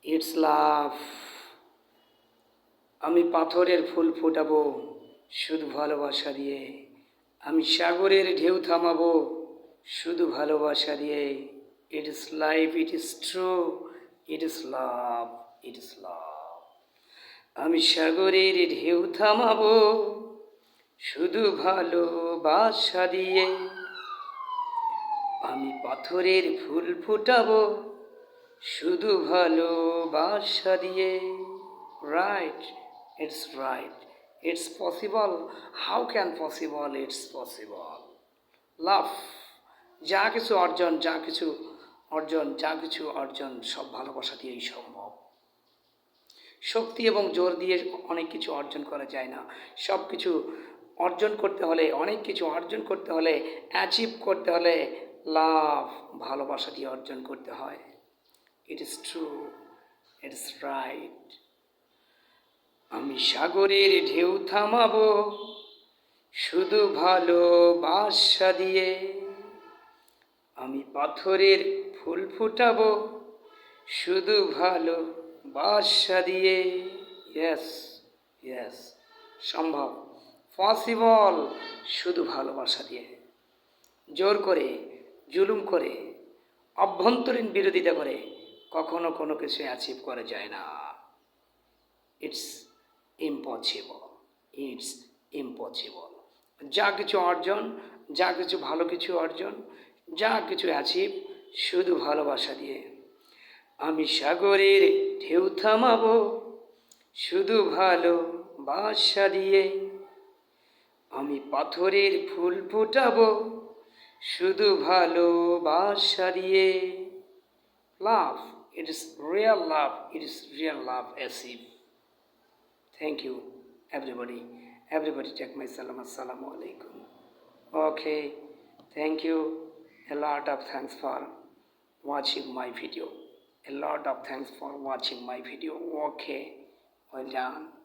It's লাভ। আমি পাথরের ফুল ফোটাবো শুধু ভালোবাসা দিয়ে। আমি সাগরের ঢেউ থামাবো শুধু ভালোবাসা দিয়ে। ইট ইস লাইফ, ইট ইস ট্রু, ইট ইস লাভ, ইট ইস লাভ। আমি সাগরের ঢেউ থামাবো শুধু ভালোবাসা দিয়ে। আমি পাথরের ফুল ফোটাবো শুধু ভালোবাসা দিয়ে। Right, it's right, it's possible. How can possible? It's possible. Love. যা কিছু অর্জন, যা কিছু অর্জন, যা কিছু অর্জন সব ভালোবাসা দিয়েই সম্ভব। শক্তি এবং জোর দিয়ে অনেক কিছু অর্জন করা যায় না। সব কিছু অর্জন করতে হলে, অনেক কিছু অর্জন করতে হলে, অ্যাচিভ করতে হলে লাভ, ভালোবাসা দিয়ে অর্জন করতে হয়। It is true, it is right. আমি সাগরের ঢেউ থামাবো শুধু ভালোবাসা দিয়ে। আমি পাথরের ফুল ফুটাবো শুধু ভালোবাসা দিয়ে। ইয়েস, ইয়েস, সম্ভব, পসিবল, শুধু ভালোবাসা দিয়ে। জোর করে, জুলুম করে, অভ্যন্তরীণ বিরোধিতা করে কখনো কোনো কিছু অ্যাচিভ করা যায় না। It's impossible, it's impossible. যা কিছু অর্জন, যা কিছু ভালো কিছু অর্জন, যা কিছু অ্যাচিভ শুধু ভালোবাসা দিয়ে। আমি সাগরের ঢেউ থামাবো শুধু ভালোবাসা দিয়ে। আমি পাথরের ফুল ফোটাবো শুধু ভালোবাসা দিয়ে। লাভ, it is real love, it is real love achieve. Thank you, everybody. Everybody take my salam. Assalamu alaikum. Okay, thank you. A lot of thanks for watching my video. A lot of thanks for watching my video. Okay, well done.